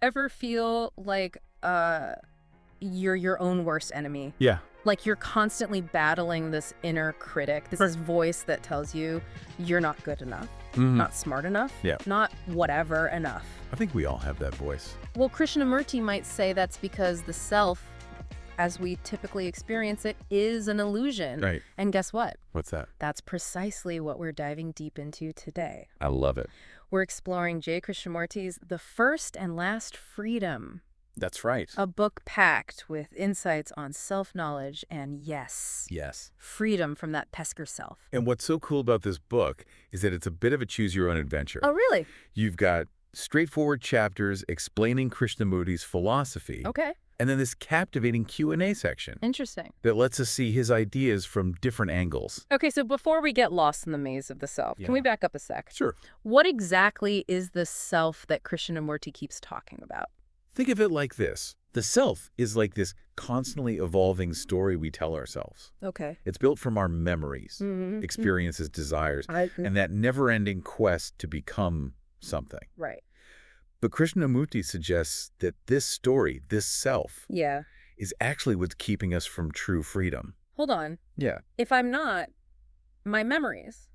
ever feel like you're your own worst enemy? Yeah. Like you're constantly battling this inner critic, this voice that tells you you're not good enough, not smart enough, not whatever enough. I think we all have that voice. Well, Krishnamurti might say that's because the self, as we typically experience it, is an illusion. Right. And guess what? What's that? That's precisely what we're diving deep into today. I love it. We're exploring Jiddu Krishnamurti's The First and Last Freedom. That's right. A book packed with insights on self-knowledge and, yes, freedom from that pesky self. And what's so cool about this book is that it's a bit of a choose-your-own adventure. Oh, really? You've got straightforward chapters explaining Krishnamurti's philosophy. Okay. And then this captivating Q&A section. Interesting. That lets us see his ideas from different angles. Okay, so before we get lost in the maze of the self, can we back up a sec? Sure. What exactly is the self that Krishnamurti keeps talking about? Think of it like this. The self is like this constantly evolving story we tell ourselves. Okay. It's built from our memories, experiences, desires, and that never-ending quest to become something. Right. But Krishnamurti suggests that this story, this self, is actually what's keeping us from true freedom. Hold on. Yeah. If I'm not, my memories,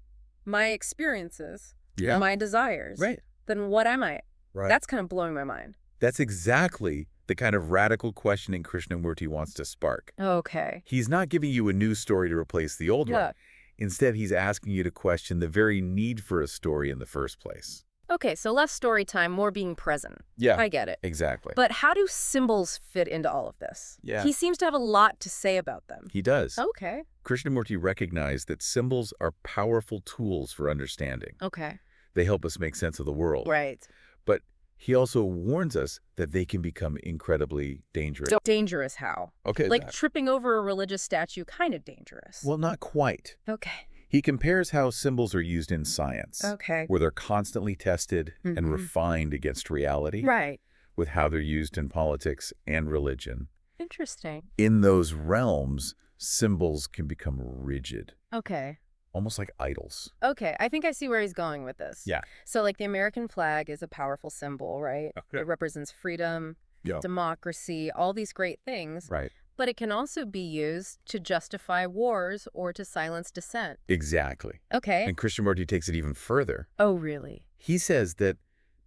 my experiences, my desires, then what am I? Right. That's kind of blowing my mind. That's exactly the kind of radical questioning Krishnamurti wants to spark. Okay. He's not giving you a new story to replace the old one. Instead, he's asking you to question the very need for a story in the first place. Okay, so less story time, more being present. Yeah. I get it. Exactly. But how do symbols fit into all of this? Yeah. He seems to have a lot to say about them. He does. Okay. Krishnamurti recognized that symbols are powerful tools for understanding. Okay. They help us make sense of the world. Right. But he also warns us that they can become incredibly dangerous. So dangerous how? Okay. Like tripping over a religious statue, kind of dangerous. Well, not quite. Okay. He compares how symbols are used in science. Okay. Where they're constantly tested and refined against reality. Right. With how they're used in politics and religion. Interesting. In those realms, symbols can become rigid. Okay. Almost like idols. Okay, I think I see where he's going with this. Yeah. So like the American flag is a powerful symbol, right? Okay. It represents freedom, democracy, all these great things. Right. But it can also be used to justify wars or to silence dissent. Exactly. Okay. And Krishnamurti takes it even further. Oh, really? He says that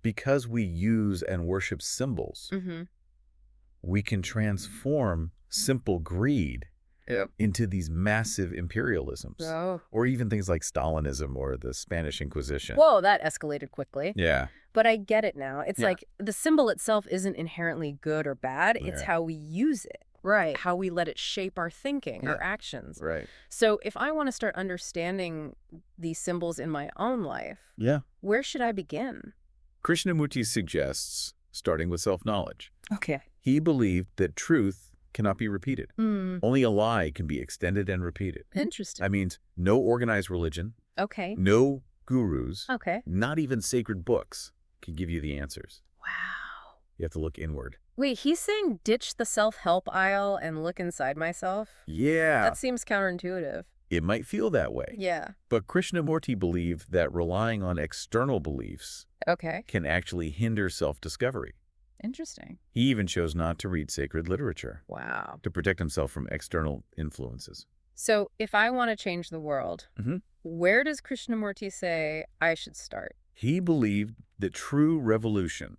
because we use and worship symbols, we can transform simple greed into these massive imperialisms. Oh. Or even things like Stalinism or the Spanish Inquisition. Whoa, that escalated quickly. Yeah. But I get it now. It's like the symbol itself isn't inherently good or bad. It's how we use it. Right. How we let it shape our thinking, our actions. Right. So if I want to start understanding these symbols in my own life, where should I begin? Krishnamurti suggests starting with self-knowledge. Okay. He believed that truth cannot be repeated. Only a lie can be extended and repeated. Interesting. That means no organized religion. Okay. No gurus. Okay. Not even sacred books can give you the answers. Wow. You have to look inward. Wait, he's saying ditch the self-help aisle and look inside myself? Yeah. That seems counterintuitive. It might feel that way. Yeah. But Krishnamurti believed that relying on external beliefs can actually hinder self-discovery. Interesting. He even chose not to read sacred literature. Wow. To protect himself from external influences. So if I want to change the world, where does Krishnamurti say I should start? He believed that true revolution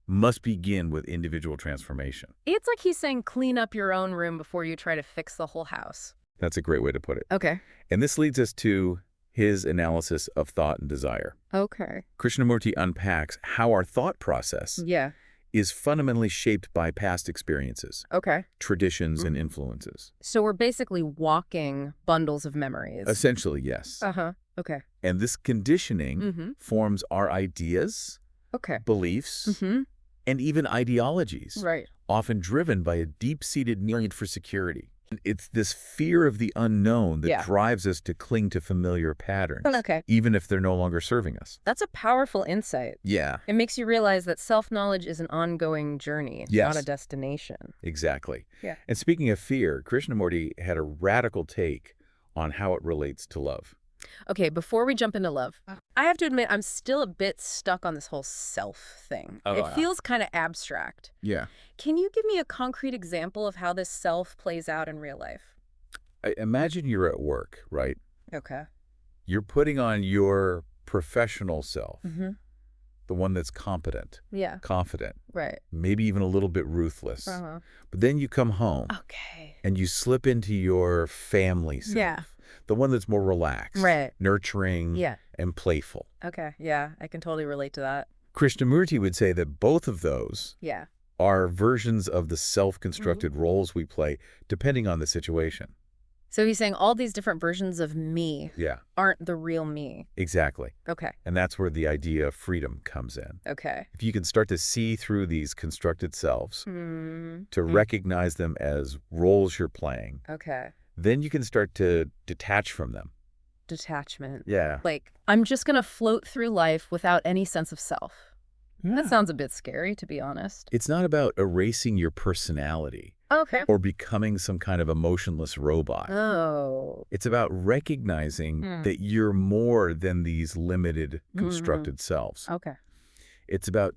must begin with individual transformation. It's like he's saying clean up your own room before you try to fix the whole house. That's a great way to put it. Okay. And this leads us to his analysis of thought and desire. Okay. Krishnamurti unpacks how our thought process is fundamentally shaped by past experiences, traditions, and influences. So we're basically walking bundles of memories. Essentially, yes. Okay. And this conditioning forms our ideas, beliefs, and even ideologies, often driven by a deep-seated need for security. It's this fear of the unknown that drives us to cling to familiar patterns, even if they're no longer serving us. That's a powerful insight. Yeah. It makes you realize that self-knowledge is an ongoing journey, not a destination. Exactly. Yeah. And speaking of fear, Krishnamurti had a radical take on how it relates to love. Okay, before we jump into love, I have to admit I'm still a bit stuck on this whole self thing. It feels kind of abstract. Yeah. Can you give me a concrete example of how this self plays out in real life? Imagine you're at work, right? Okay. You're putting on your professional self, Mm-hmm. the one that's competent, Yeah. confident, Right. maybe even a little bit ruthless. Uh-huh. But then you come home Okay. and you slip into your family self, Yeah. the one that's more relaxed, Right. nurturing, Yeah. and playful. Okay. Yeah, I can totally relate to that. Krishnamurti would say that both of those Yeah. are versions of the self-constructed roles we play, depending on the situation. So he's saying all these different versions of me aren't the real me. Exactly. Okay. And that's where the idea of freedom comes in. Okay. If you can start to see through these constructed selves, to recognize them as roles you're playing, Okay. then you can start to detach from them. Detachment. Yeah. Like, I'm just going to float through life without any sense of self. Yeah. That sounds a bit scary, to be honest. It's not about erasing your personality or becoming some kind of emotionless robot. Oh. It's about recognizing that you're more than these limited constructed selves. Okay. It's about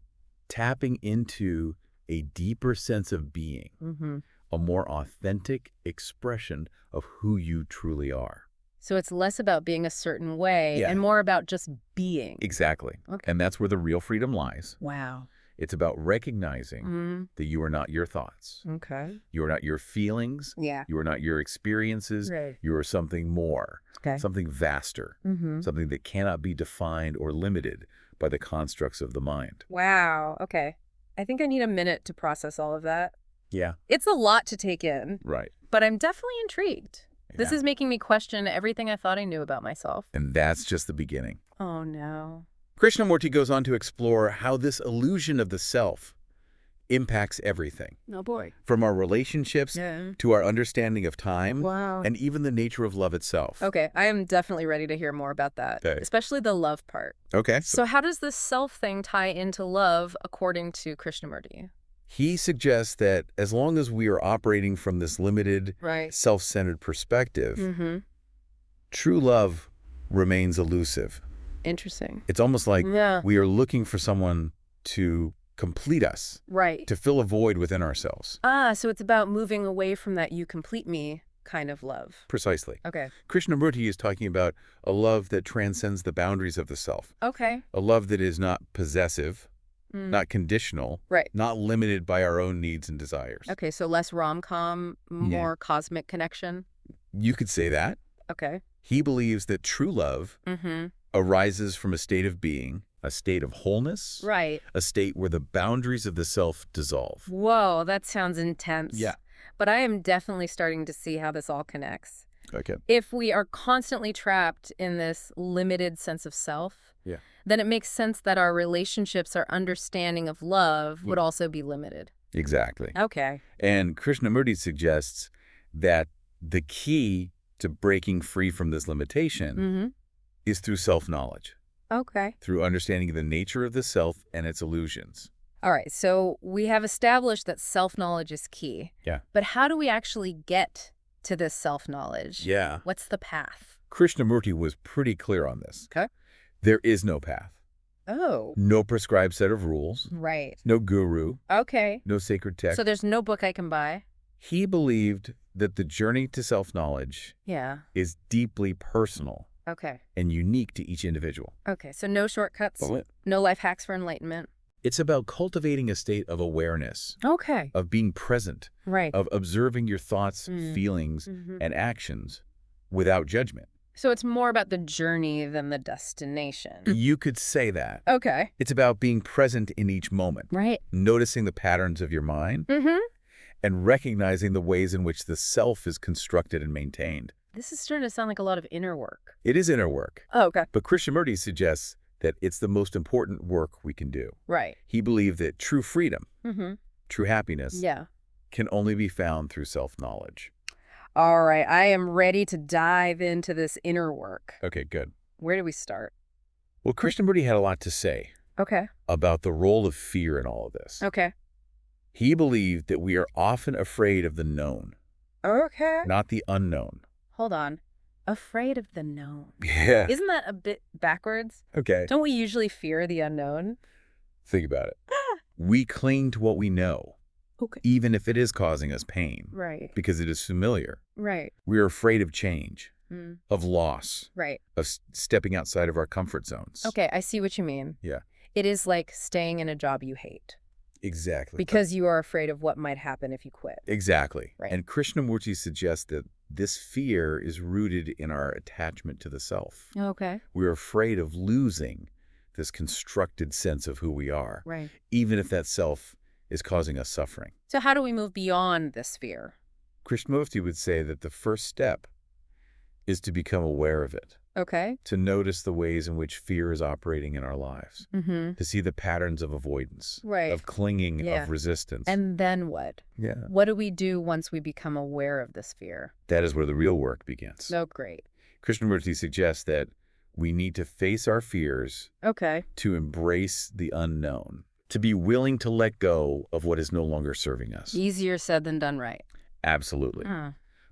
tapping into a deeper sense of being, a more authentic expression of who you truly are. So it's less about being a certain way and more about just being. Exactly. Okay. And that's where the real freedom lies. Wow. It's about recognizing that you are not your thoughts. Okay. You are not your feelings. Yeah. You are not your experiences. Right. You are something more, something vaster, something that cannot be defined or limited by the constructs of the mind. Wow. Okay. I think I need a minute to process all of that. Yeah. It's a lot to take in. Right. But I'm definitely intrigued. Yeah. This is making me question everything I thought I knew about myself. And that's just the beginning. Oh, no. Krishnamurti goes on to explore how this illusion of the self impacts everything. Oh, boy. From our relationships to our understanding of time and even the nature of love itself. Okay, I am definitely ready to hear more about that, especially the love part. Okay. So how does this self thing tie into love according to Krishnamurti? He suggests that as long as we are operating from this limited, self-centered perspective, true love remains elusive. Interesting. It's almost like we are looking for someone to complete us, to fill a void within ourselves. Ah, so it's about moving away from that you complete me kind of love. Precisely. Okay. Krishnamurti is talking about a love that transcends the boundaries of the self. Okay. A love that is not possessive, not conditional, not limited by our own needs and desires. Okay, so less rom-com, more cosmic connection? You could say that. Okay. He believes that true love arises from a state of being, a state of wholeness, a state where the boundaries of the self dissolve. Whoa, that sounds intense. Yeah. But I am definitely starting to see how this all connects. Okay. If we are constantly trapped in this limited sense of self, then it makes sense that our relationships, our understanding of love would also be limited. Exactly. Okay. And Krishnamurti suggests that the key to breaking free from this limitation is through self-knowledge. Okay. Through understanding the nature of the self and its illusions. All right, so we have established that self-knowledge is key. Yeah. But how do we actually get to this self-knowledge? Yeah. What's the path? Krishnamurti was pretty clear on this. Okay. There is no path. Oh. No prescribed set of rules. Right. No guru. Okay. No sacred text. So there's no book I can buy? He believed that the journey to self-knowledge is deeply personal. Okay. And unique to each individual. Okay, so no shortcuts, no life hacks for enlightenment. It's about cultivating a state of awareness. Okay. Of being present. Right. Of observing your thoughts, feelings, and actions without judgment. So it's more about the journey than the destination. You could say that. Okay. It's about being present in each moment. Right. Noticing the patterns of your mind. And recognizing the ways in which the self is constructed and maintained. This is starting to sound like a lot of inner work. It is inner work. Oh, okay. But Krishnamurti suggests that it's the most important work we can do. Right. He believed that true freedom, true happiness, can only be found through self-knowledge. All right, I am ready to dive into this inner work. Okay, good. Where do we start? Well, Krishnamurti had a lot to say about the role of fear in all of this. Okay. He believed that we are often afraid of the known, not the unknown. Hold on. Afraid of the known. Yeah. Isn't that a bit backwards? Okay. Don't we usually fear the unknown? Think about it. We cling to what we know, even if it is causing us pain. Right. Because it is familiar. Right. We're afraid of change, of loss, right, of stepping outside of our comfort zones. Okay, I see what you mean. Yeah. It is like staying in a job you hate. Exactly. Because you are afraid of what might happen if you quit. Exactly. Right. And Krishnamurti suggests that this fear is rooted in our attachment to the self. Okay. We're afraid of losing this constructed sense of who we are, Right. even if that self is causing us suffering. So how do we move beyond this fear? Krishnamurti would say that the first step is to become aware of it. Okay. To notice the ways in which fear is operating in our lives. To see the patterns of avoidance, right, of clinging, of resistance. And then what? Yeah. What do we do once we become aware of this fear? That is where the real work begins. Oh, great. Krishnamurti suggests that we need to face our fears. Okay. To embrace the unknown. To be willing to let go of what is no longer serving us. Easier said than done, right? Absolutely.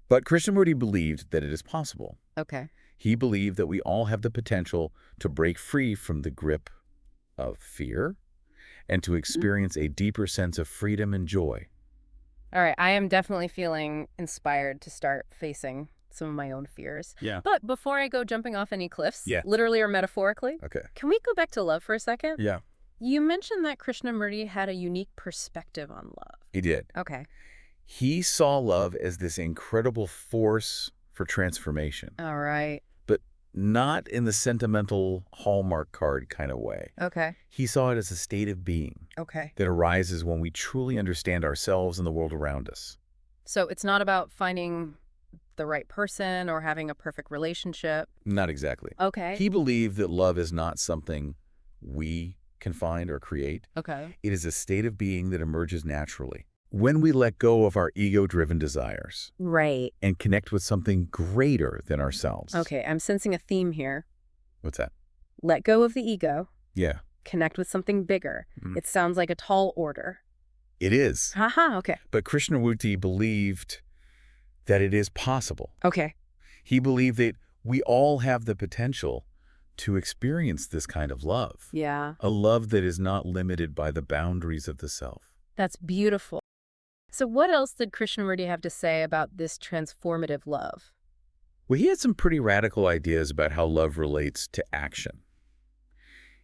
But Krishnamurti believed that it is possible. Okay. He believed that we all have the potential to break free from the grip of fear and to experience a deeper sense of freedom and joy. All right, I am definitely feeling inspired to start facing some of my own fears. Yeah. But before I go jumping off any cliffs, Yeah. literally or metaphorically, Okay. can we go back to love for a second? Yeah. You mentioned that Krishnamurti had a unique perspective on love. He did. Okay. He saw love as this incredible force for transformation. All right. But not in the sentimental Hallmark card kind of way. Okay. He saw it as a state of being. Okay. That arises when we truly understand ourselves and the world around us. So it's not about finding the right person or having a perfect relationship. Not exactly. Okay. He believed that love is not something we can find or create. Okay. It is a state of being that emerges naturally. When we let go of our ego-driven desires. Right. And connect with something greater than ourselves. Okay, I'm sensing a theme here. What's that? Let go of the ego. Yeah. Connect with something bigger. It sounds like a tall order. It is. Haha, okay. But Krishnamurti believed that it is possible. Okay. He believed that we all have the potential to experience this kind of love. Yeah. A love that is not limited by the boundaries of the self. That's beautiful. So what else did Krishnamurti have to say about this transformative love? Well, he had some pretty radical ideas about how love relates to action.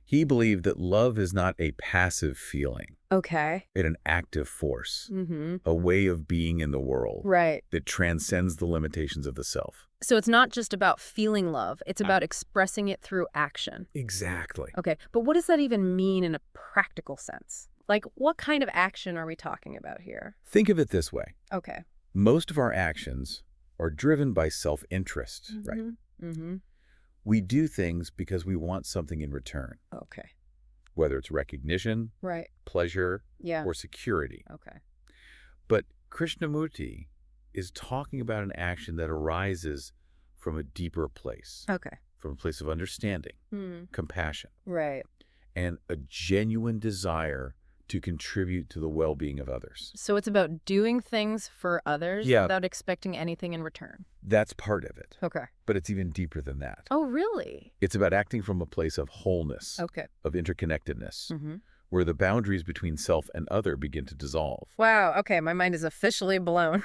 He believed that love is not a passive feeling. Okay. It's an active force. A way of being in the world. Right. That transcends the limitations of the self. So it's not just about feeling love. It's about expressing it through action. Exactly. Okay. But what does that even mean in a practical sense? Like, what kind of action are we talking about here? Think of it this way. Okay. Most of our actions are driven by self-interest, right? We do things because we want something in return. Okay. Whether it's recognition, right, pleasure, or security. Okay. But Krishnamurti is talking about an action that arises from a deeper place. Okay. From a place of understanding, compassion, right, and a genuine desire to contribute to the well-being of others. So it's about doing things for others without expecting anything in return. That's part of it. Okay. But it's even deeper than that. Oh, really? It's about acting from a place of wholeness, of interconnectedness, where the boundaries between self and other begin to dissolve. Wow, okay, my mind is officially blown.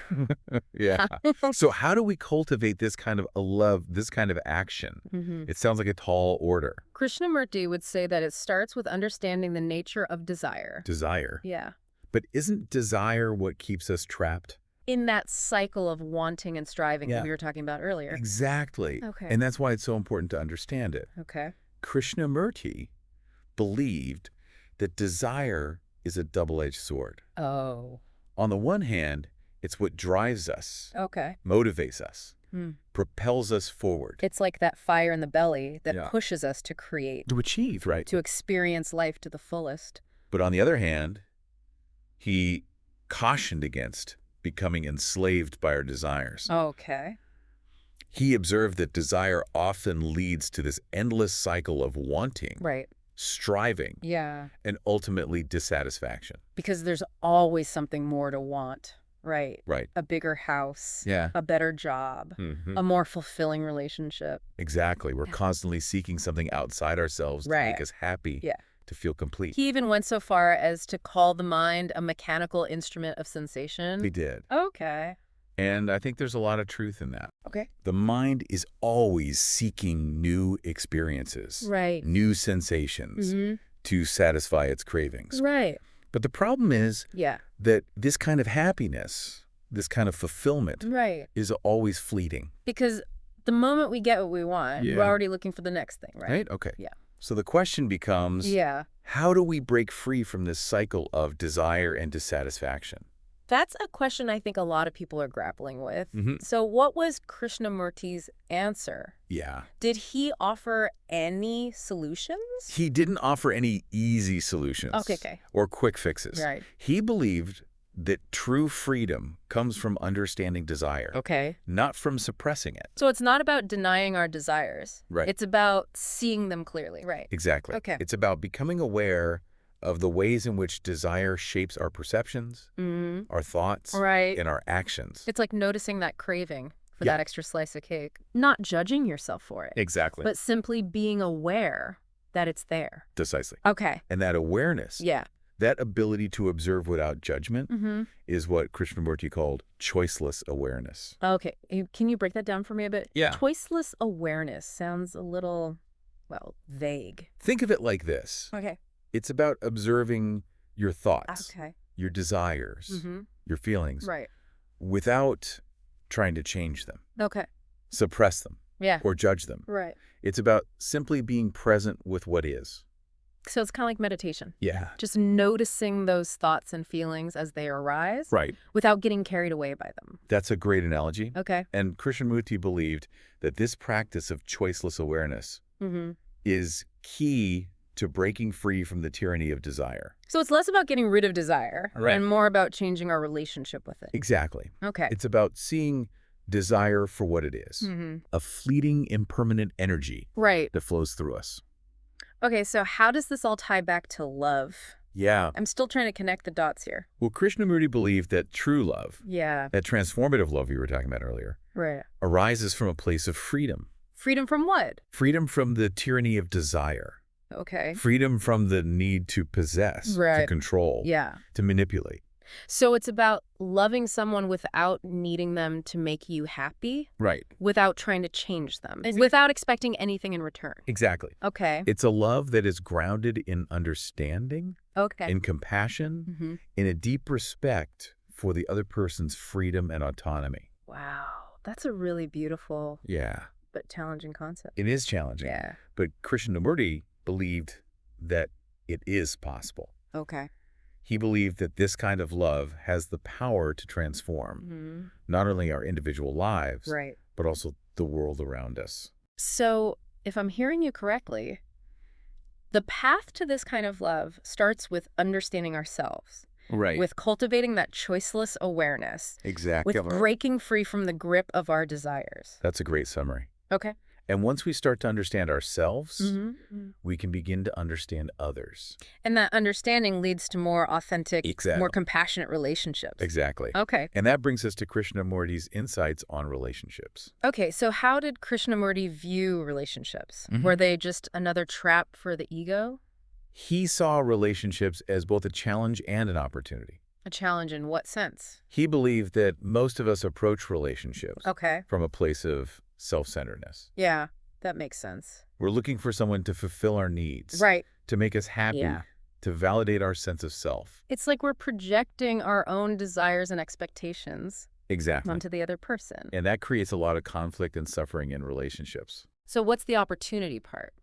Yeah. So how do we cultivate this kind of a love, this kind of action? It sounds like a tall order. Krishnamurti would say that it starts with understanding the nature of desire. Desire. Yeah. But isn't desire what keeps us trapped? In that cycle of wanting and striving that we were talking about earlier. Exactly. Okay. And that's why it's so important to understand it. Okay. Krishnamurti believed that desire is a double-edged sword. Oh. On the one hand, it's what drives us, motivates us, propels us forward. It's like that fire in the belly that pushes us to create. To achieve, right? To experience life to the fullest. But on the other hand, he cautioned against becoming enslaved by our desires. Okay. He observed that desire often leads to this endless cycle of wanting. Right. Striving, yeah, and ultimately dissatisfaction. Because there's always something more to want. Right. Right. A bigger house. Yeah. A better job. A more fulfilling relationship. Exactly. We're constantly seeking something outside ourselves to make us happy, to feel complete. He even went so far as to call the mind a mechanical instrument of sensation. He did. Okay. And I think there's a lot of truth in that. Okay. The mind is always seeking new experiences, new sensations to satisfy its cravings. Right. But the problem is that this kind of happiness, this kind of fulfillment is always fleeting. Because the moment we get what we want, we're already looking for the next thing, right? Right? Okay. Yeah. So the question becomes, how do we break free from this cycle of desire and dissatisfaction? That's a question I think a lot of people are grappling with. So what was Krishnamurti's answer? Yeah. Did he offer any solutions? He didn't offer any easy solutions or quick fixes. Right. He believed that true freedom comes from understanding desire, not from suppressing it. So it's not about denying our desires. Right. It's about seeing them clearly, right? Exactly. Okay. It's about becoming aware of the ways in which desire shapes our perceptions, our thoughts, and our actions. It's like noticing that craving for that extra slice of cake. Not judging yourself for it. Exactly. But simply being aware that it's there. Precisely. Okay. And that awareness, that ability to observe without judgment is what Krishnamurti called choiceless awareness. Okay. Can you break that down for me a bit? Yeah. Choiceless awareness sounds a little, well, vague. Think of it like this. Okay. It's about observing your thoughts, your desires, your feelings, without trying to change them, suppress them, or judge them. Right. It's about simply being present with what is. So it's kind of like meditation. Yeah. Just noticing those thoughts and feelings as they arise. Right. Without getting carried away by them. That's a great analogy. Okay. And Krishnamurti believed that this practice of choiceless awareness is key to breaking free from the tyranny of desire. So it's less about getting rid of desire and more about changing our relationship with it. Exactly. Okay. It's about seeing desire for what it is, a fleeting, impermanent energy that flows through us. Okay, so how does this all tie back to love? Yeah. I'm still trying to connect the dots here. Well, Krishnamurti believed that true love, that transformative love you were talking about earlier, arises from a place of freedom. Freedom from what? Freedom from the tyranny of desire. Okay. Freedom from the need to possess, to control, to manipulate. So it's about loving someone without needing them to make you happy? Right. Without trying to change them? Without expecting anything in return? Exactly. Okay. It's a love that is grounded in understanding, in compassion, in a deep respect for the other person's freedom and autonomy. Wow. That's a really beautiful but challenging concept. It is challenging. Yeah. But Krishnamurti believed that it is possible. Okay. He believed that this kind of love has the power to transform not only our individual lives, but also the world around us. So, if I'm hearing you correctly, the path to this kind of love starts with understanding ourselves. Right. With cultivating that choiceless awareness. Exactly. With breaking free from the grip of our desires. That's a great summary. Okay. And once we start to understand ourselves, we can begin to understand others. And that understanding leads to more authentic, more compassionate relationships. Exactly. Okay. And that brings us to Krishnamurti's insights on relationships. Okay, so how did Krishnamurti view relationships? Were they just another trap for the ego? He saw relationships as both a challenge and an opportunity. A challenge in what sense? He believed that most of us approach relationships from a place of self-centeredness. Yeah, that makes sense. We're looking for someone to fulfill our needs. To make us happy. To validate our sense of self. It's like we're projecting our own desires and expectations onto the other person. And that creates a lot of conflict and suffering in relationships. So what's the opportunity part?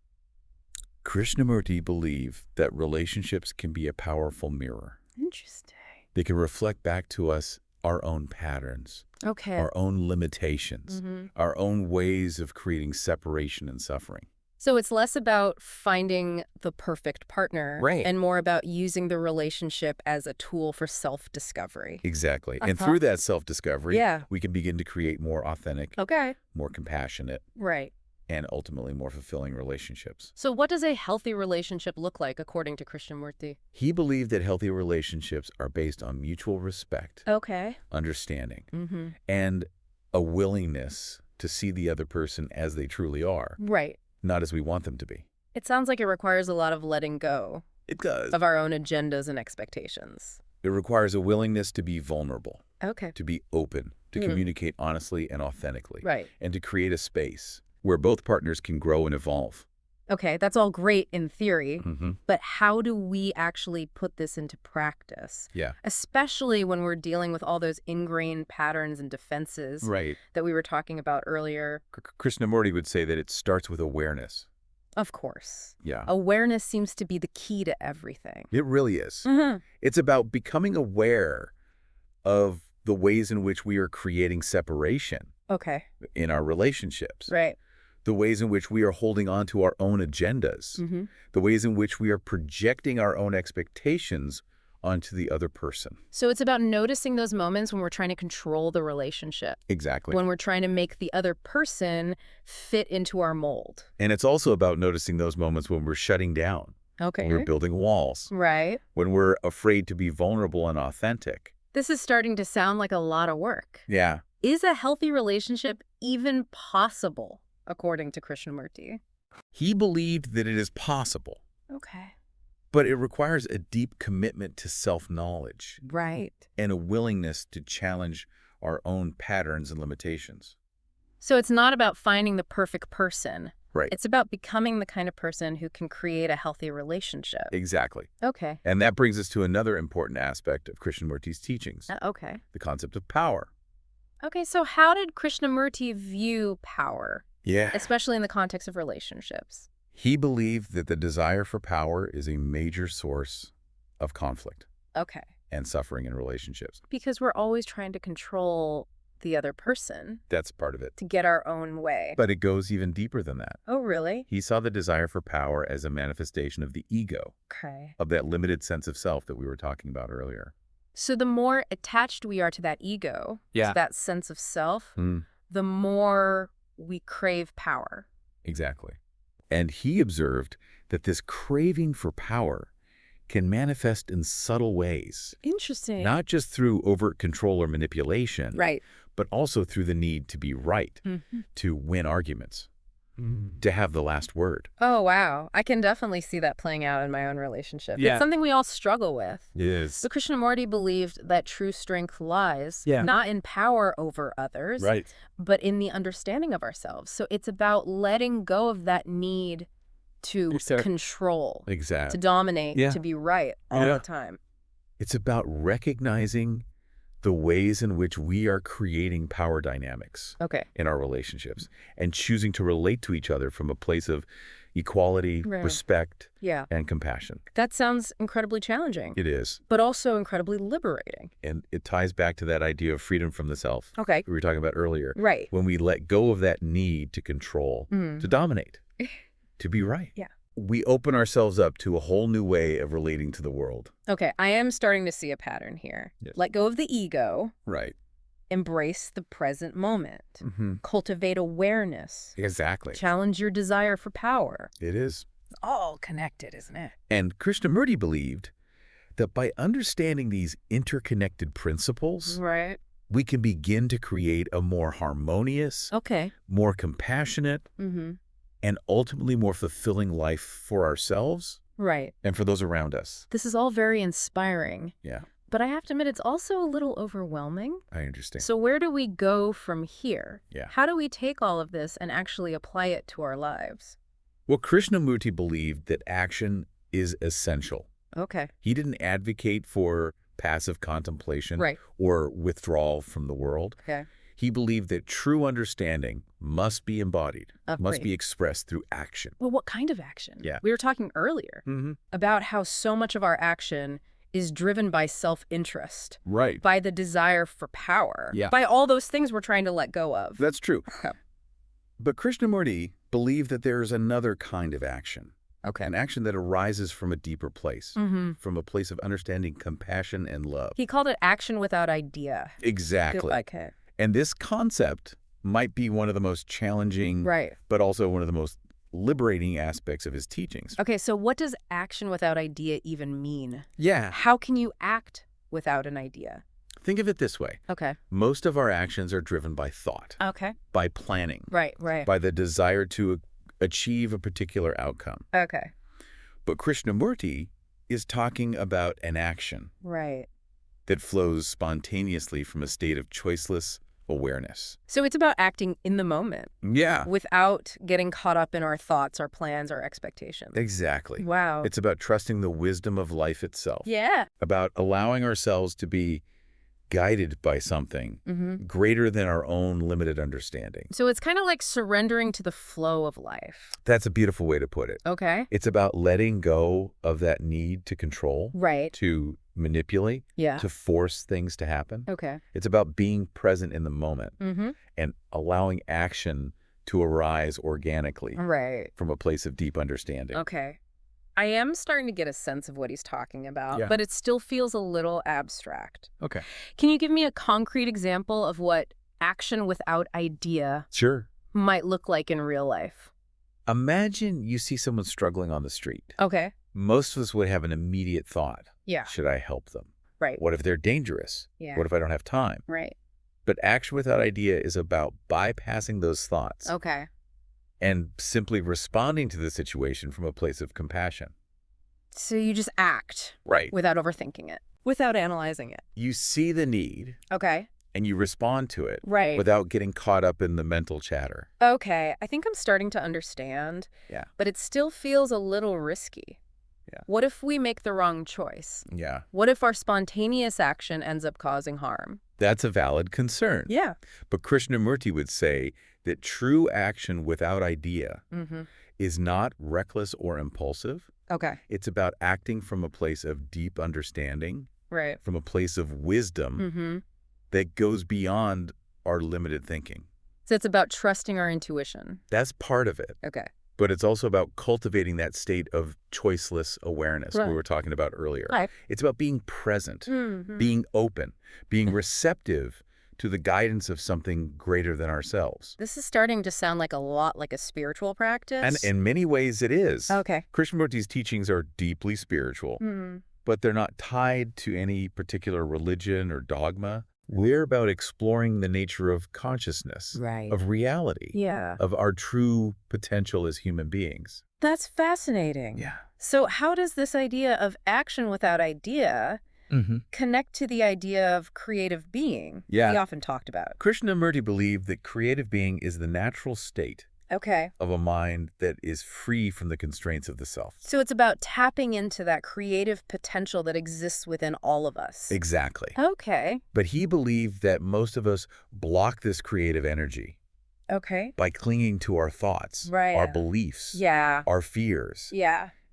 Krishnamurti believed that relationships can be a powerful mirror. Interesting. They can reflect back to us our own patterns, our own limitations, our own ways of creating separation and suffering. So it's less about finding the perfect partner and more about using the relationship as a tool for self-discovery. Exactly. And through that self-discovery, we can begin to create more authentic, more compassionate, and ultimately more fulfilling relationships. So what does a healthy relationship look like, according to Krishnamurti? He believed that healthy relationships are based on mutual respect, understanding, and a willingness to see the other person as they truly are. Right. Not as we want them to be. It sounds like it requires a lot of letting go. It does. Of our own agendas and expectations. It requires a willingness to be vulnerable. Okay. To be open, to communicate honestly and authentically. Right. And to create a space where both partners can grow and evolve. Okay, that's all great in theory, but how do we actually put this into practice? Yeah. Especially when we're dealing with all those ingrained patterns and defenses that we were talking about earlier. Krishnamurti would say that it starts with awareness. Of course. Yeah. Awareness seems to be the key to everything. It really is. It's about becoming aware of the ways in which we are creating separation in our relationships. Right. The ways in which we are holding on to our own agendas. The ways in which we are projecting our own expectations onto the other person. So it's about noticing those moments when we're trying to control the relationship. Exactly. When we're trying to make the other person fit into our mold. And it's also about noticing those moments when we're shutting down. Okay. When we're building walls. Right. When we're afraid to be vulnerable and authentic. This is starting to sound like a lot of work. Yeah. Is a healthy relationship even possible, according to Krishnamurti? He believed that it is possible. Okay. But it requires a deep commitment to self-knowledge. Right. And a willingness to challenge our own patterns and limitations. So it's not about finding the perfect person. Right. It's about becoming the kind of person who can create a healthy relationship. Exactly. Okay. And that brings us to another important aspect of Krishnamurti's teachings. Okay. The concept of power. Okay, so how did Krishnamurti view power? Yeah. Especially in the context of relationships. He believed that the desire for power is a major source of conflict. Okay. And suffering in relationships. Because we're always trying to control the other person. That's part of it. To get our own way. But it goes even deeper than that. Oh, really? He saw the desire for power as a manifestation of the ego. Okay. Of that limited sense of self that we were talking about earlier. So the more attached we are to that ego, to that sense of self, the more we crave power. Exactly. And he observed that this craving for power can manifest in subtle ways. Interesting. Not just through overt control or manipulation. Right. But also through the need to be right, to win arguments, to have the last word. Oh, wow. I can definitely see that playing out in my own relationship. Yeah. It's something we all struggle with. Yes. So Krishnamurti believed that true strength lies not in power over others, but in the understanding of ourselves. So it's about letting go of that need to control, to dominate, to be right all the time. It's about recognizing the ways in which we are creating power dynamics in our relationships and choosing to relate to each other from a place of equality, respect, and compassion. That sounds incredibly challenging. It is. But also incredibly liberating. And it ties back to that idea of freedom from the self we were talking about earlier. Right. When we let go of that need to control, to dominate, to be right. Yeah. We open ourselves up to a whole new way of relating to the world. Okay, I am starting to see a pattern here. Yes. Let go of the ego. Right. Embrace the present moment. Cultivate awareness. Exactly. Challenge your desire for power. It is. It's all connected, isn't it? And Krishnamurti believed that by understanding these interconnected principles, we can begin to create a more harmonious, more compassionate, and ultimately more fulfilling life for ourselves and for those around us. This is all very inspiring. Yeah. But I have to admit, it's also a little overwhelming. I understand. So where do we go from here? Yeah. How do we take all of this and actually apply it to our lives? Well, Krishnamurti believed that action is essential. Okay. He didn't advocate for passive contemplation or withdrawal from the world. Okay. He believed that true understanding must be embodied, must be expressed through action. Well, what kind of action? Yeah. We were talking earlier about how so much of our action is driven by self-interest. Right. By the desire for power. Yeah. By all those things we're trying to let go of. That's true. But Krishnamurti believed that there is another kind of action. An action that arises from a deeper place, from a place of understanding, compassion, and love. He called it action without idea. Exactly. Okay. And this concept might be one of the most challenging, but also one of the most liberating aspects of his teachings. Okay, so what does action without idea even mean? Yeah. How can you act without an idea? Think of it this way. Okay. Most of our actions are driven by thought. Okay. By planning. Right. By the desire to achieve a particular outcome. Okay. But Krishnamurti is talking about an action. Right. That flows spontaneously from a state of choiceless awareness. So it's about acting in the moment. Yeah. Without getting caught up in our thoughts, our plans, our expectations. Exactly. Wow. It's about trusting the wisdom of life itself. Yeah. About allowing ourselves to be guided by something greater than our own limited understanding. So it's kind of like surrendering to the flow of life. That's a beautiful way to put it. Okay. It's about letting go of that need to control. Right. To manipulate. Yeah. To force things to happen. Okay. It's about being present in the moment and allowing action to arise organically. Right. From a place of deep understanding. Okay. I am starting to get a sense of what he's talking about, Yeah. but it still feels a little abstract. Okay. Can you give me a concrete example of what action without idea might look like in real life? Imagine you see someone struggling on the street. Okay. Most of us would have an immediate thought. Yeah. Should I help them? Right. What if they're dangerous? Yeah. What if I don't have time? Right. But action without idea is about bypassing those thoughts. Okay. And simply responding to the situation from a place of compassion. So you just act. Right. Without overthinking it. Without analyzing it. You see the need. Okay. And you respond to it. Right. Without getting caught up in the mental chatter. Okay. I think I'm starting to understand. Yeah. But it still feels a little risky. Yeah. What if we make the wrong choice? Yeah. What if our spontaneous action ends up causing harm? That's a valid concern. Yeah. But Krishnamurti would say that true action without idea is not reckless or impulsive. Okay. It's about acting from a place of deep understanding. Right. From a place of wisdom that goes beyond our limited thinking. So it's about trusting our intuition. That's part of it. Okay. But it's also about cultivating that state of choiceless awareness we were talking about earlier. Right. It's about being present, being open, being receptive to the guidance of something greater than ourselves. This is starting to sound like a lot like a spiritual practice. And in many ways it is. Okay. Krishnamurti's teachings are deeply spiritual, but they're not tied to any particular religion or dogma. We're about exploring the nature of consciousness, of reality, of our true potential as human beings. That's fascinating. Yeah. So how does this idea of action without idea connect to the idea of creative being we often talked about? Krishnamurti believed that creative being is the natural state of a mind that is free from the constraints of the self. So it's about tapping into that creative potential that exists within all of us. Exactly. Okay. But he believed that most of us block this creative energy by clinging to our thoughts, our beliefs, our fears,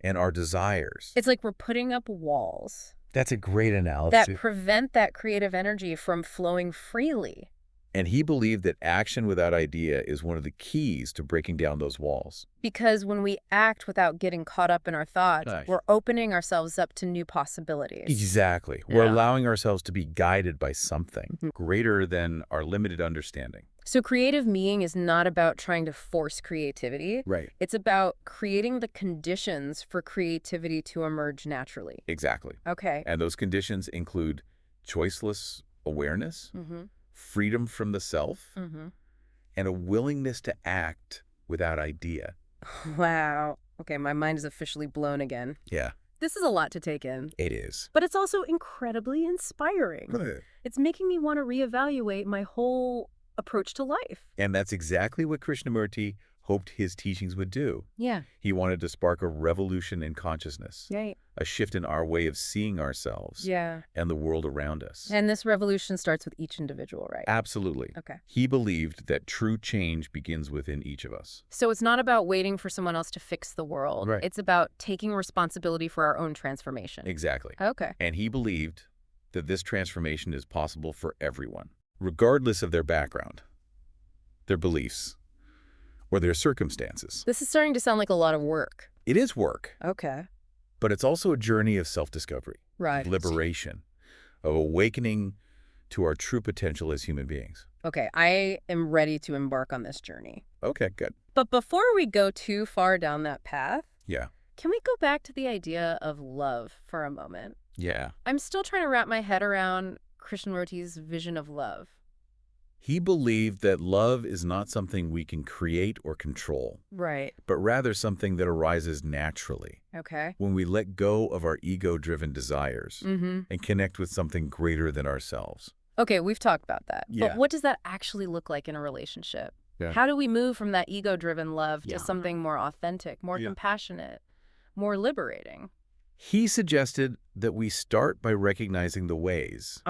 and our desires. It's like we're putting up walls. That's a great analogy. That prevent that creative energy from flowing freely. And he believed that action without idea is one of the keys to breaking down those walls. Because when we act without getting caught up in our thoughts, we're opening ourselves up to new possibilities. Exactly. We're allowing ourselves to be guided by something greater than our limited understanding. So creative being is not about trying to force creativity. Right. It's about creating the conditions for creativity to emerge naturally. Exactly. Okay. And those conditions include choiceless awareness, freedom from the self, and a willingness to act without idea. Wow. Okay, my mind is officially blown again. Yeah. This is a lot to take in. It is. But it's also incredibly inspiring. Right. It's making me want to reevaluate my whole approach to life. And that's exactly what Krishnamurti hoped his teachings would do. Yeah. He wanted to spark a revolution in consciousness. Right. A shift in our way of seeing ourselves and the world around us. And this revolution starts with each individual, right? Absolutely. Okay. He believed that true change begins within each of us. So it's not about waiting for someone else to fix the world. Right. It's about taking responsibility for our own transformation. Exactly. Okay. And he believed that this transformation is possible for everyone, regardless of their background, their beliefs, or their circumstances. This is starting to sound like a lot of work. It is work. Okay. But it's also a journey of self-discovery, right, liberation, of awakening to our true potential as human beings. Okay, I am ready to embark on this journey. Okay, good. But before we go too far down that path, Yeah. can we go back to the idea of love for a moment? Yeah. I'm still trying to wrap my head around Krishnamurti's vision of love. He believed that love is not something we can create or control. Right. But rather something that arises naturally. Okay. When we let go of our ego-driven desires and connect with something greater than ourselves. Okay, we've talked about that. Yeah. But what does that actually look like in a relationship? Yeah. How do we move from that ego-driven love to something more authentic, more compassionate, more liberating? He suggested that we start by recognizing the ways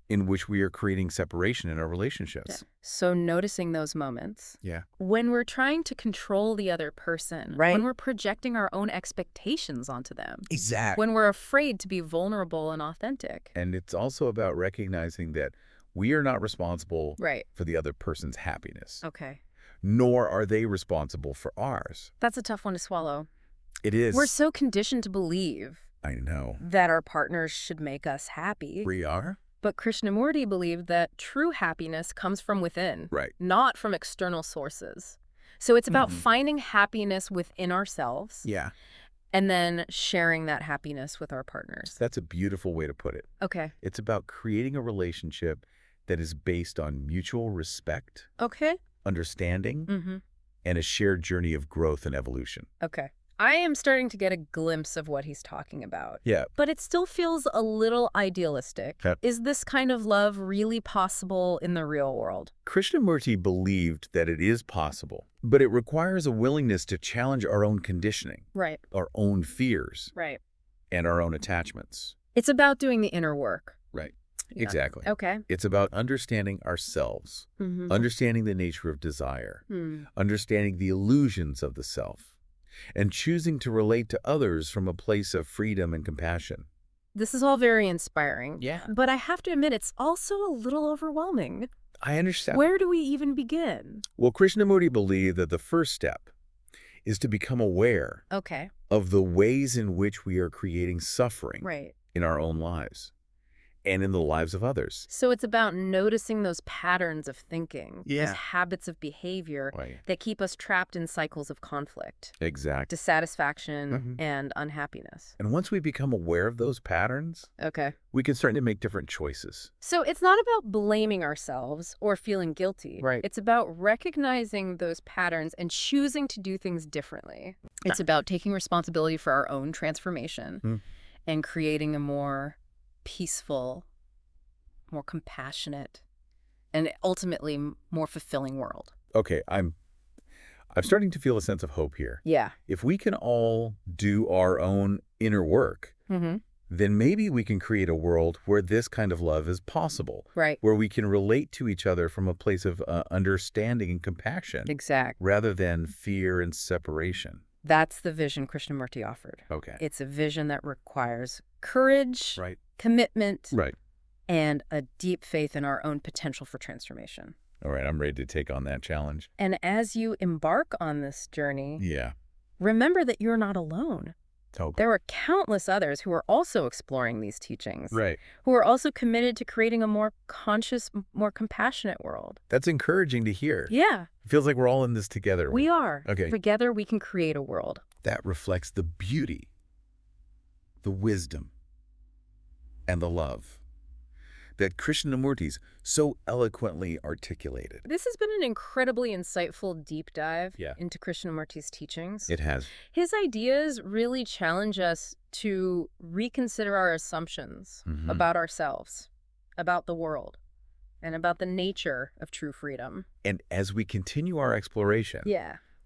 in which we are creating separation in our relationships. So noticing those moments. Yeah. When we're trying to control the other person. Right. When we're projecting our own expectations onto them. Exactly. When we're afraid to be vulnerable and authentic. And it's also about recognizing that we are not responsible for the other person's happiness. Okay. Nor are they responsible for ours. That's a tough one to swallow. It is. We're so conditioned to believe that our partners should make us happy. We are? But Krishnamurti believed that true happiness comes from within, not from external sources. So it's about finding happiness within ourselves. Yeah. And then sharing that happiness with our partners. That's a beautiful way to put it. Okay. It's about creating a relationship that is based on mutual respect, understanding, and a shared journey of growth and evolution. Okay. I am starting to get a glimpse of what he's talking about. Yeah. But it still feels a little idealistic. Yep. Is this kind of love really possible in the real world? Krishnamurti believed that it is possible, but it requires a willingness to challenge our own conditioning, our own fears, and our own attachments. It's about doing the inner work. Right. Yeah. Exactly. Okay. It's about understanding ourselves, understanding the nature of desire, understanding the illusions of the self, and choosing to relate to others from a place of freedom and compassion. This is all very inspiring. Yeah. But I have to admit, it's also a little overwhelming. I understand. Where do we even begin? Well, Krishnamurti believed that the first step is to become aware of the ways in which we are creating suffering in our own lives and in the lives of others. So it's about noticing those patterns of thinking, those habits of behavior that keep us trapped in cycles of conflict, dissatisfaction, and unhappiness. And once we become aware of those patterns, we can start to make different choices. So it's not about blaming ourselves or feeling guilty. It's about recognizing those patterns and choosing to do things differently. It's about taking responsibility for our own transformation and creating a more peaceful, more compassionate, and ultimately more fulfilling world. Okay, I'm starting to feel a sense of hope here. Yeah. If we can all do our own inner work, then maybe we can create a world where this kind of love is possible. Where we can relate to each other from a place of understanding and compassion. Rather than fear and separation. That's the vision Krishnamurti offered. Okay. It's a vision that requires courage, commitment, and a deep faith in our own potential for transformation. All right, I'm ready to take on that challenge. And as you embark on this journey, yeah, remember that you're not alone. There are countless others who are also exploring these teachings, right, who are also committed to creating a more conscious, more compassionate world. That's encouraging to hear. Yeah. It feels like we're all in this together. We are. Okay. Together we can create a world that reflects the beauty, the wisdom, and the love that Krishnamurti's so eloquently articulated. This has been an incredibly insightful deep dive into Krishnamurti's teachings. It has. His ideas really challenge us to reconsider our assumptions about ourselves, about the world, and about the nature of true freedom. And as we continue our exploration,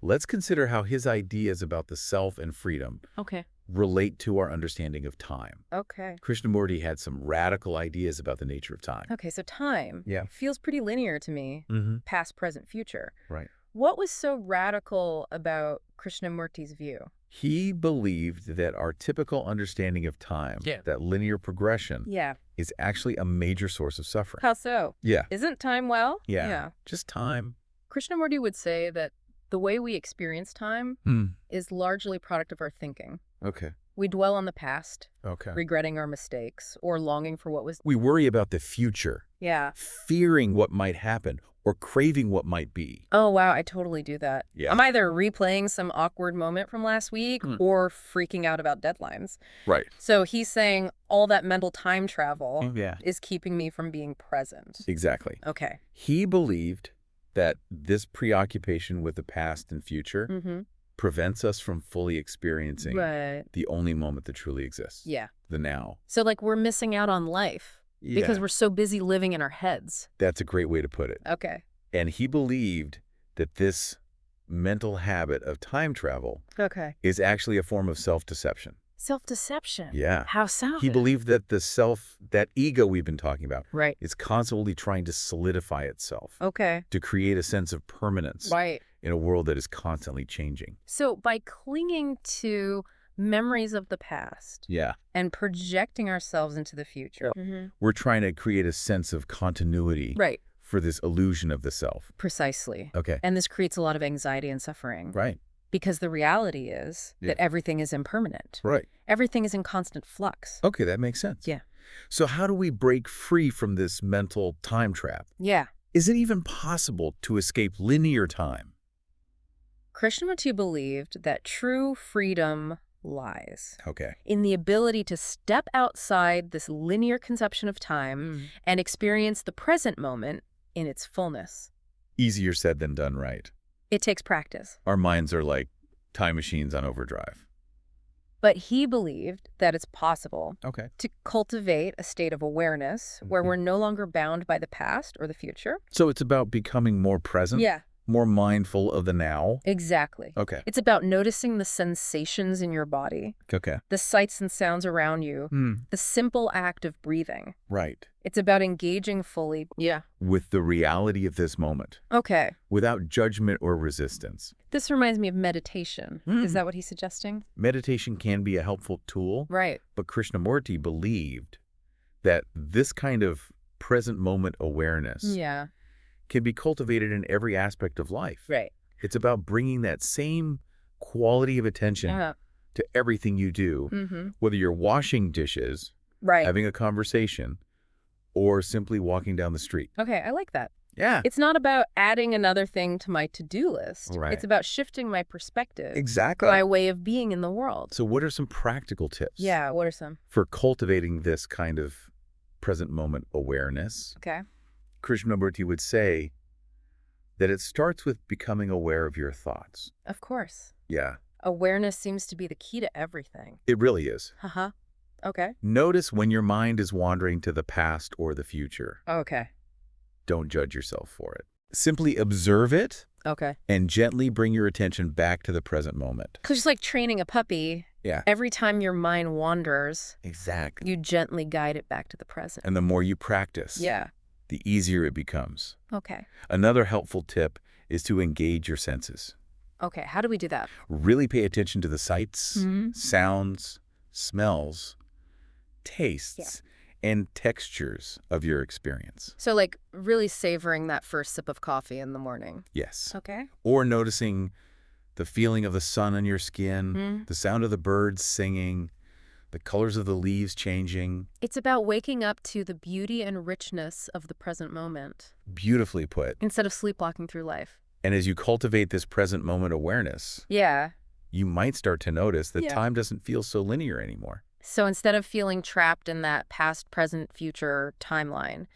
let's consider how his ideas about the self and freedom relate to our understanding of time. Krishnamurti had some radical ideas about the nature of time. So time feels pretty linear to me, past, present, future. Right. What was so radical about Krishnamurti's view? He believed that our typical understanding of time, that linear progression, is actually a major source of suffering. How so? Yeah. Isn't time well? Yeah. Just time. Krishnamurti would say that the way we experience time is largely a product of our thinking. We dwell on the past, Okay. regretting our mistakes, or longing for what was. We worry about the future. Yeah. Fearing what might happen or craving what might be. Oh, wow, I totally do that. Yeah. I'm either replaying some awkward moment from last week or freaking out about deadlines. Right. So he's saying all that mental time travel is keeping me from being present. Exactly. Okay. He believed that this preoccupation with the past and future prevents us from fully experiencing the only moment that truly exists. Yeah. The now. So like we're missing out on life because we're so busy living in our heads. That's a great way to put it. Okay. And he believed that this mental habit of time travel is actually a form of self-deception. Self-deception? Yeah. How so? He believed that that ego we've been talking about is constantly trying to solidify itself. Okay. To create a sense of permanence in a world that is constantly changing. So by clinging to memories of the past and projecting ourselves into the future. We're trying to create a sense of continuity for this illusion of the self. Precisely. Okay. And this creates a lot of anxiety and suffering. Right. Because the reality is that everything is impermanent. Right. Everything is in constant flux. Okay, that makes sense. Yeah. So how do we break free from this mental time trap? Yeah. Is it even possible to escape linear time? Krishnamurti believed that true freedom lies in the ability to step outside this linear conception of time and experience the present moment in its fullness. Easier said than done, right? It takes practice. Our minds are like time machines on overdrive. But he believed that it's possible to cultivate a state of awareness where we're no longer bound by the past or the future. So it's about becoming more present? Yeah. More mindful of the now? Exactly. Okay. It's about noticing the sensations in your body. Okay. The sights and sounds around you. The simple act of breathing. Right. It's about engaging fully. Yeah. With the reality of this moment. Okay. Without judgment or resistance. This reminds me of meditation. Is that what he's suggesting? Meditation can be a helpful tool. Right. But Krishnamurti believed that this kind of present moment awareness can be cultivated in every aspect of life. Right. It's about bringing that same quality of attention to everything you do, whether you're washing dishes, having a conversation, or simply walking down the street. Okay, I like that. Yeah. It's not about adding another thing to my to-do list. Right. It's about shifting my perspective. Exactly. My way of being in the world. So what are some practical tips? Yeah, what are some? For cultivating this kind of present moment awareness? Okay. Krishnamurti would say that it starts with becoming aware of your thoughts. Of course. Yeah. Awareness seems to be the key to everything. It really is. Okay. Notice when your mind is wandering to the past or the future. Okay. Don't judge yourself for it. Simply observe it. Okay. And gently bring your attention back to the present moment. Because it's like training a puppy. Yeah. Every time your mind wanders, exactly, you gently guide it back to the present. And the more you practice, the easier it becomes. Okay. Another helpful tip is to engage your senses. Okay. How do we do that? Really pay attention to the sights, sounds, smells, tastes, and textures of your experience. So like really savoring that first sip of coffee in the morning. Yes. Okay. Or noticing the feeling of the sun on your skin, the sound of the birds singing, the colors of the leaves changing. It's about waking up to the beauty and richness of the present moment. Beautifully put. Instead of sleepwalking through life. And as you cultivate this present moment awareness, you might start to notice that time doesn't feel so linear anymore. So instead of feeling trapped in that past, present, future timeline,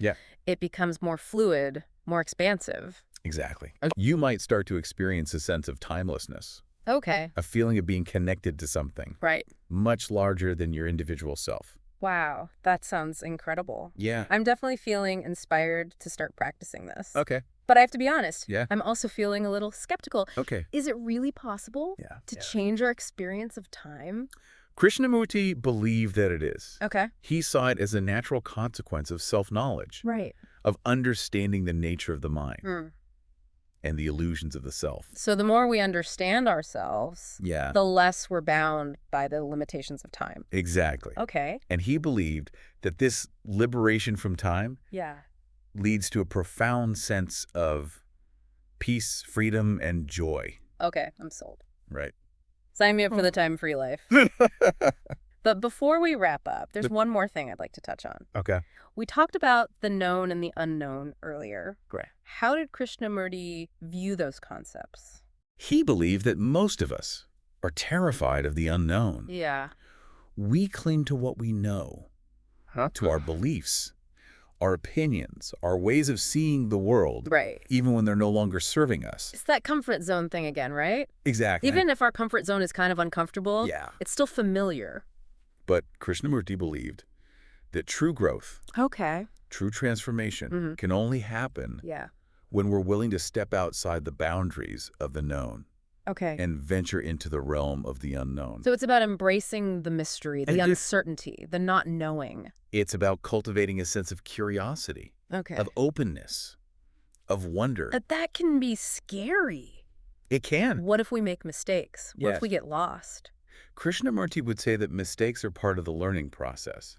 it becomes more fluid, more expansive. Exactly. You might start to experience a sense of timelessness. Okay. A feeling of being connected to something. Right. Much larger than your individual self. Wow, that sounds incredible. Yeah. I'm definitely feeling inspired to start practicing this. Okay. But I have to be honest. Yeah. I'm also feeling a little skeptical. Okay. Is it really possible to change our experience of time? Krishnamurti believed that it is. Okay. He saw it as a natural consequence of self-knowledge. Right. Of understanding the nature of the mind. And the illusions of the self. So the more we understand ourselves, the less we're bound by the limitations of time. Exactly. Okay. And he believed that this liberation from time leads to a profound sense of peace, freedom, and joy. Okay, I'm sold. Right. Sign me up for the time-free life. But before we wrap up, there's one more thing I'd like to touch on. Okay. We talked about the known and the unknown earlier. Great. How did Krishnamurti view those concepts? He believed that most of us are terrified of the unknown. Yeah. We cling to what we know, to our beliefs, our opinions, our ways of seeing the world, right, even when they're no longer serving us. It's that comfort zone thing again, right? Exactly. Even if our comfort zone is kind of uncomfortable, it's still familiar. But Krishnamurti believed that true growth, true transformation can only happen when we're willing to step outside the boundaries of the known and venture into the realm of the unknown. So it's about embracing the mystery, the uncertainty, the not knowing. It's about cultivating a sense of curiosity, of openness, of wonder. But that can be scary. It can. What if we make mistakes? What if we get lost? Krishnamurti would say that mistakes are part of the learning process.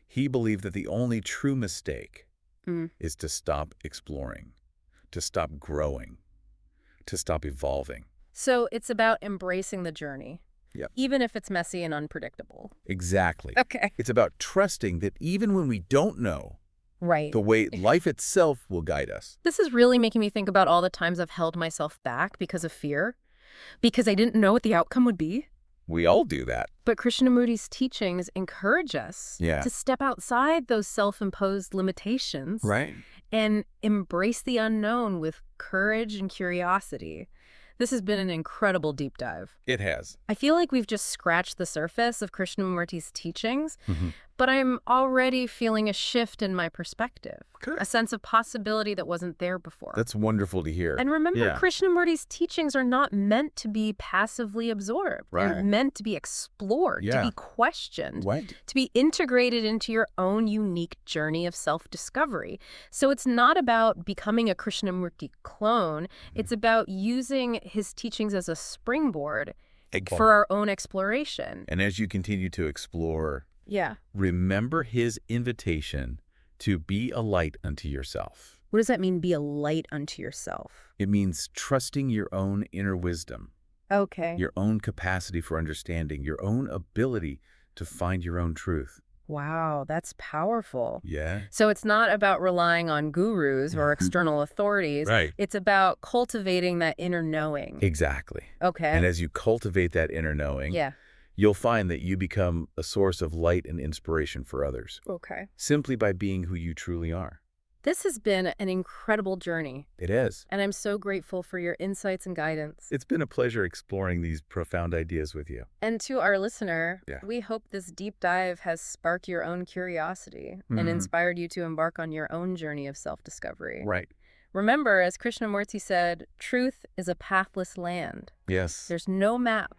He believed that the only true mistake is to stop exploring, to stop growing, to stop evolving. So it's about embracing the journey, even if it's messy and unpredictable. Exactly. It's about trusting that even when we don't know, the way life itself will guide us. This is really making me think about all the times I've held myself back because of fear, because I didn't know what the outcome would be. We all do that. But Krishnamurti's teachings encourage us to step outside those self-imposed limitations and embrace the unknown with courage and curiosity. This has been an incredible deep dive. It has. I feel like we've just scratched the surface of Krishnamurti's teachings, but I'm already feeling a shift in my perspective, a sense of possibility that wasn't there before. That's wonderful to hear. And remember, Krishnamurti's teachings are not meant to be passively absorbed. They're meant to be explored, to be questioned, to be integrated into your own unique journey of self-discovery. So it's not about becoming a Krishnamurti clone. It's about using his teachings as a springboard for our own exploration. And as you continue to explore, remember his invitation to be a light unto yourself. What does that mean, be a light unto yourself? It means trusting your own inner wisdom. Your own capacity for understanding, your own ability to find your own truth. Wow, that's powerful. Yeah. So it's not about relying on gurus or external authorities. It's about cultivating that inner knowing. Exactly. And as you cultivate that inner knowing, you'll find that you become a source of light and inspiration for others. Simply by being who you truly are. This has been an incredible journey. It is. And I'm so grateful for your insights and guidance. It's been a pleasure exploring these profound ideas with you. And to our listener, we hope this deep dive has sparked your own curiosity and inspired you to embark on your own journey of self-discovery. Remember, as Krishnamurti said, truth is a pathless land. There's no map,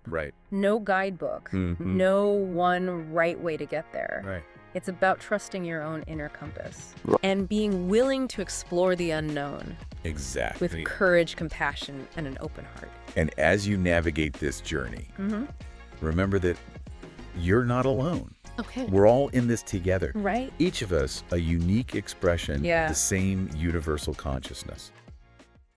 no guidebook, no one right way to get there. It's about trusting your own inner compass and being willing to explore the unknown. With courage, compassion, and an open heart. And as you navigate this journey, remember that you're not alone. We're all in this together. Each of us a unique expression of the same universal consciousness.